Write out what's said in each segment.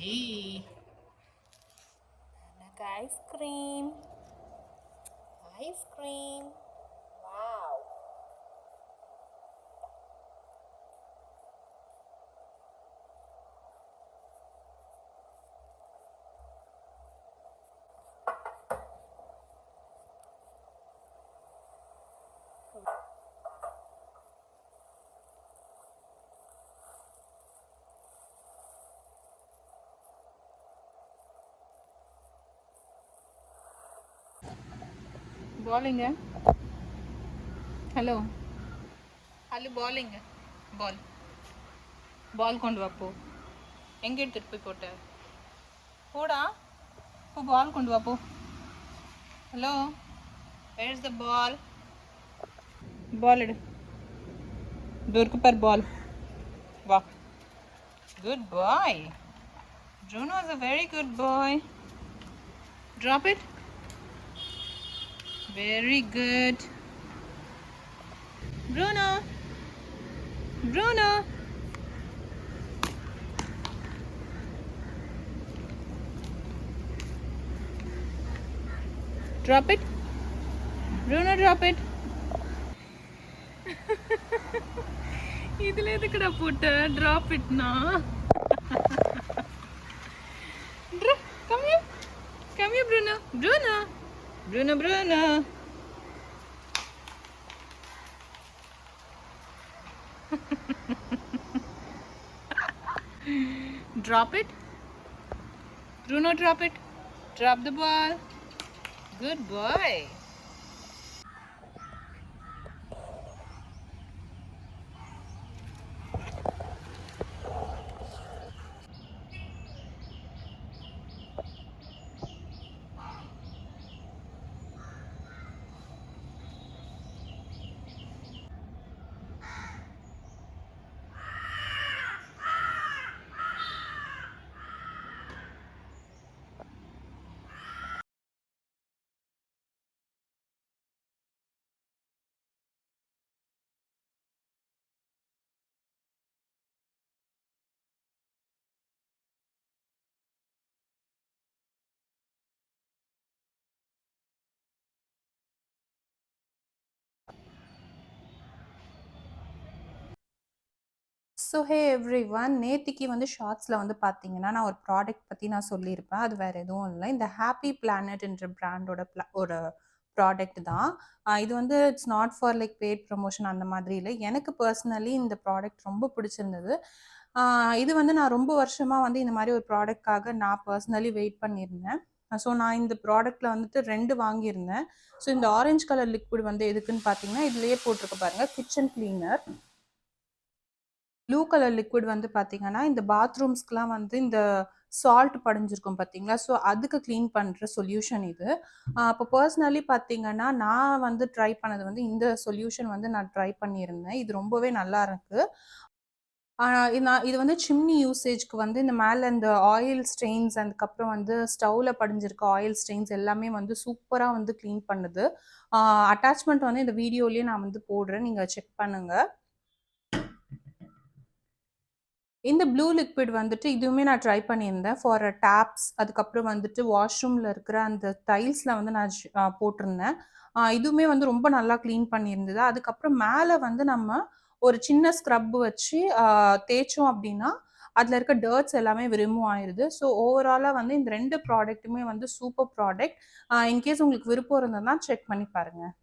Hey, like ice cream. Ice cream. Wow. Balling. Hello. Hello, balling. Ball. Ball கொண்டு வா போ. எங்க எடுத்துட்டு போய் போட்ட? போடா. போ ball கொண்டு வா போ. Hello. Where's the ball? Ball எடு. இதோ இருக்கு பார் ball. வா. Good boy. Bruno is a very good boy. Drop it. Very good. Bruno. Bruno. Drop it. Bruno, drop it. இதுல எதுக்குடா போட்ட? Drop it na. Come here. Come here, Bruno. Bruno. Bruno, Bruno. Drop it. Bruno, drop it. Drop the ball. Good boy. So hey every one, நேத்திக்கு வந்து ஷார்ட்ஸில் வந்து பார்த்தீங்கன்னா நான் ஒரு ப்ராடக்ட் பற்றி நான் சொல்லியிருப்பேன். அது வேறு எதுவும் இல்லை, இந்த ஹாப்பி பிளானட் என்ற பிராண்டோட ஒரு ப்ராடக்ட் தான். இது வந்து it's not for like paid promotion அந்த மாதிரி இல்லை. எனக்கு பர்சனலி இந்த ப்ராடக்ட் ரொம்ப பிடிச்சிருந்தது. இது வந்து நான் ரொம்ப வருஷமாக வந்து இந்த மாதிரி ஒரு ப்ராடக்ட்காக நான் பர்சனலி வெயிட் பண்ணியிருந்தேன். ஸோ நான் இந்த ப்ராடக்ட்டில் வந்துட்டு 2 வாங்கியிருந்தேன். ஸோ இந்த ஆரஞ்சு கலர் லிக்விட் வந்து எதுக்குன்னு பார்த்தீங்கன்னா, இதுலேயே போட்டிருக்க பாருங்கள், kitchen cleaner. Blue colour liquid வந்து பார்த்தீங்கன்னா, இந்த பாத்ரூம்ஸ்க்குலாம் வந்து இந்த சால்ட் படிஞ்சிருக்கும் பார்த்தீங்களா? ஸோ அதுக்கு க்ளீன் பண்ணுற சொல்யூஷன் இது. அப்போ பர்சனலி பார்த்தீங்கன்னா, நான் வந்து ட்ரை பண்ணது வந்து இந்த சொல்யூஷன் வந்து நான் ட்ரை பண்ணியிருந்தேன். இது ரொம்பவே நல்லா இருக்கு. இது வந்து சிம்னி யூசேஜ்க்கு வந்து இந்த மேலே இந்த ஆயில் ஸ்டெயின்ஸ், அதுக்கப்புறம் வந்து ஸ்டவ்ல படிஞ்சிருக்க ஆயில் ஸ்டெயின்ஸ் எல்லாமே வந்து சூப்பராக வந்து க்ளீன் பண்ணுது. அட்டாச்மெண்ட் வந்து இந்த வீடியோலேயே நான் வந்து போடுறேன், நீங்கள் செக் பண்ணுங்கள். இந்த ப்ளூ லிக்விட் வந்துட்டு இதுவுமே நான் ட்ரை பண்ணியிருந்தேன் ஃபார் டேப்ஸ், அதுக்கப்புறம் வந்துட்டு வாஷ்ரூமில் இருக்கிற அந்த டைல்ஸில் வந்து நான் போட்டிருந்தேன். இதுவுமே வந்து ரொம்ப நல்லா க்ளீன் பண்ணியிருந்தது. அதுக்கப்புறம் மேலே வந்து நம்ம ஒரு சின்ன ஸ்க்ரப் வச்சு தேய்ச்சோம் அப்படின்னா அதில் இருக்க டர்ட்ஸ் எல்லாமே ரிமூவ் ஆயிடுது. ஸோ ஓவராலாக வந்து இந்த 2 ப்ராடக்ட்டுமே வந்து சூப்பர் ப்ராடக்ட். இன்கேஸ் உங்களுக்கு விருப்பம் இருந்ததுன்னா செக் பண்ணி பாருங்கள்.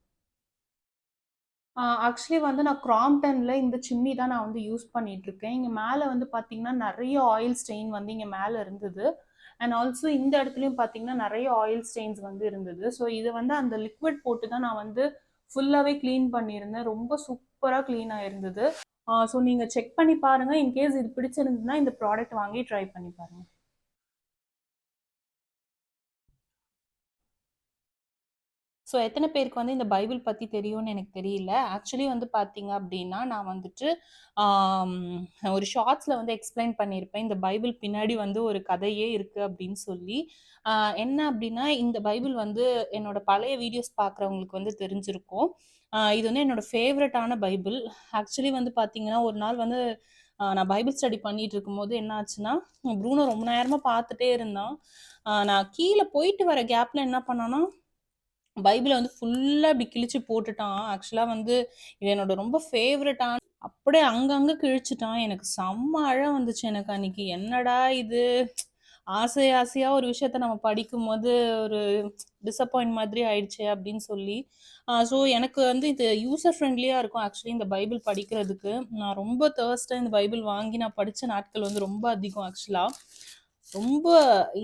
ஆக்சுவலி வந்து நான் கிராம்ப்டன்ல இந்த சிம்னி தான் நான் வந்து யூஸ் பண்ணிட்டுருக்கேன். இங்க மேல வந்து பார்த்தீங்கன்னா, நெறைய ஆயில் ஸ்டெயின் வந்து இங்க மேல இருந்தது. அண்ட் ஆல்சோ இந்த இடத்துலயும் பார்த்தீங்கன்னா, நெறைய ஆயில் ஸ்டெயின்ஸ் வந்து இருந்தது. ஸோ இத வந்து அந்த லிக்விட் போட்டு தான் நான் வந்து ஃபுல்லாவே கிளீன் பண்ணியிருந்தேன். ரொம்ப சூப்பரா கிளீன் ஆயிருந்தது. ஸோ நீங்க செக் பண்ணி பாருங்க. இன்கேஸ் இது பிடிச்சிருந்ததுன்னா இந்த ப்ராடக்ட் வாங்கி ட்ரை பண்ணி பாருங்க. ஸோ எத்தனை பேருக்கு வந்து இந்த பைபிள் பற்றி தெரியும்னு எனக்கு தெரியல. ஆக்சுவலி வந்து பார்த்தீங்க அப்படின்னா, நான் வந்துட்டு ஆம், ஒரு ஷார்ட்ஸில் வந்து எக்ஸ்பிளைன் பண்ணியிருப்பேன். இந்த பைபிள் பின்னாடி வந்து ஒரு கதையே இருக்குது அப்படின்னு சொல்லி. என்ன அப்படின்னா, இந்த பைபிள் வந்து என்னோட பழைய வீடியோஸ் பார்க்குறவங்களுக்கு வந்து தெரிஞ்சிருக்கும். இது வந்து என்னோட ஃபேவரட்டான பைபிள். ஆக்சுவலி வந்து பார்த்தீங்கன்னா, ஒரு நாள் வந்து நான் பைபிள் ஸ்டடி பண்ணிட்டு இருக்கும்போது என்ன ஆச்சுன்னா, ப்ரூனோ ரொம்ப நேரமா பார்த்துட்டே இருந்தான். நான் கீழ போயிட்டு வர கேப்ல என்ன பண்ணான்னா, பைபிள வந்து ஃபுல்லா இப்படி கிழிச்சு போட்டுட்டான். ஆக்சுவலா வந்து இது என்னோட ரொம்ப ஃபேவரட்டான அப்படியே அங்கங்க கிழிச்சுட்டான். எனக்கு செம்ம அழ வந்துச்சு எனக்கு அன்னைக்கு. என்னடா இது! ஆசை ஆசையா ஒரு விஷயத்த நம்ம படிக்கும்போது ஒரு டிசப்பாயிண்ட் மாதிரி ஆயிடுச்சே அப்படின்னு சொல்லி. ஸோ எனக்கு வந்து இது யூசர் ஃப்ரெண்ட்லியா இருக்கும் ஆக்சுவலி இந்த பைபிள் படிக்கிறதுக்கு. நான் ரொம்ப தர்ஸ்ட்டா இந்த பைபிள் வாங்கி நான் படிச்ச நாட்கள் வந்து ரொம்ப அதிகம் ஆக்சுவலா. ரொம்ப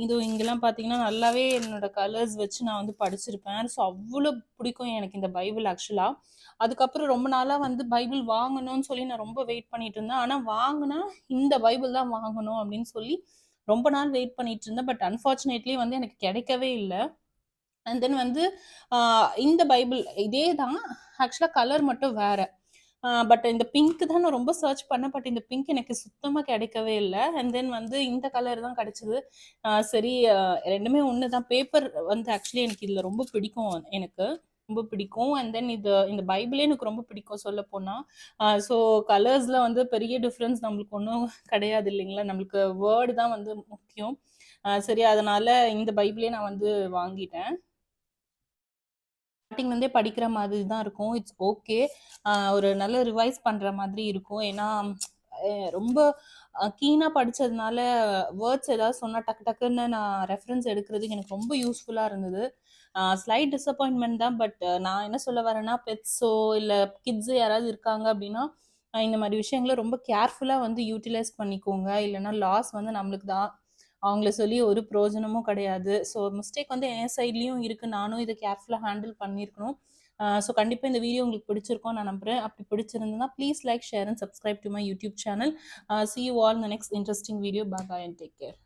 இது இங்கெல்லாம் பார்த்தீங்கன்னா, நல்லாவே என்னோட கலர்ஸ் வச்சு நான் வந்து படிச்சிருப்பேன். ஸோ அவ்ளோ பிடிக்கும் எனக்கு இந்த பைபிள் ஆக்சுவலா. அதுக்கப்புறம் ரொம்ப நாளா வந்து பைபிள் வாங்கணும்னு சொல்லி நான் ரொம்ப வெயிட் பண்ணிட்டு இருந்தேன். ஆனா வாங்குனா, இந்த பைபிள் தான் வாங்கணும் அப்படின்னு சொல்லி ரொம்ப நாள் வெயிட் பண்ணிட்டு இருந்தேன். பட் அன்ஃபார்ச்சுனேட்லி வந்து எனக்கு கிடைக்கவே இல்ல. அண்ட் தென் வந்து இந்த பைபிள் இதே தான். ஆக்சுவலா கலர் மட்டும் வேற. பட் இந்த பிங்க் தான் நான் ரொம்ப சர்ச் பண்ணேன். பட் இந்த பிங்க் எனக்கு சுத்தமா கிடைக்கவே இல்ல. அண்ட் தென் வந்து இந்த கலர் தான் கிடைச்சது. சரி 2மே ஒண்ணு தான். பேப்பர் வந்து ஆக்சுவலி எனக்கு இதுல ரொம்ப பிடிக்கும் எனக்கு. ரொம்ப பிடிக்கும். அண்ட் தென் இந்த பைபிளே எனக்கு ரொம்ப பிடிக்கும் சொல்லப்போனா. ஸோ கலர்ஸ்ல வந்து பெரிய டிஃபரன்ஸ் நம்மளுக்கு ஒண்ணும் கிடையாது இல்லைங்களா? நம்மளுக்கு வேர்ட் தான் வந்து முக்கியம். சரி அதனால இந்த பைபிளே நான் வந்து வாங்கிட்டேன். ஸ்டார்டிங்லேருந்தே படிக்கிற மாதிரி தான் இருக்கும். It's okay. ஒரு நல்ல ரிவைஸ் பண்ற மாதிரி இருக்கும். ஏன்னா, ரொம்ப கீனா படிச்சதுனால வேர்ட்ஸ் ஏதாவது சொன்னா டக்கு டக்குன்னு நான் ரெஃபரன்ஸ் எடுக்கிறதுக்கு எனக்கு ரொம்ப யூஸ்ஃபுல்லா இருந்தது. ஸ்லைட் டிசப்பாயின்ட்மெண்ட் தான். பட் நான் என்ன சொல்ல வரேன்னா, பெட்ஸோ இல்ல கிட்ஸ் யாராவது இருக்காங்க அப்படின்னா, இந்த மாரி விஷயங்கள ரொம்ப கேர்ஃபுல்லா வந்து யூட்டிலைஸ் பண்ணிக்கோங்க. இல்லன்னா லாஸ் வந்து நம்மளுக்கு தான். அவங்கள சொல்லி ஒரு பிரயோஜனமும் கிடையாது. ஸோ மிஸ்டேக் வந்து என் சைட்லயும் இருக்கு. நானும் இத கேர்ஃபுல்லா ஹேண்டில் பண்ணியிருக்கணும். ஸோ கண்டிப்பா இந்த வீடியோ உங்களுக்கு பிடிச்சிருக்கும்னு நான் நம்புறேன். அப்படி பிடிச்சிருந்ததுன்னா please like, share and subscribe to my YouTube channel. See you all in the next interesting video. Bye bye and take care.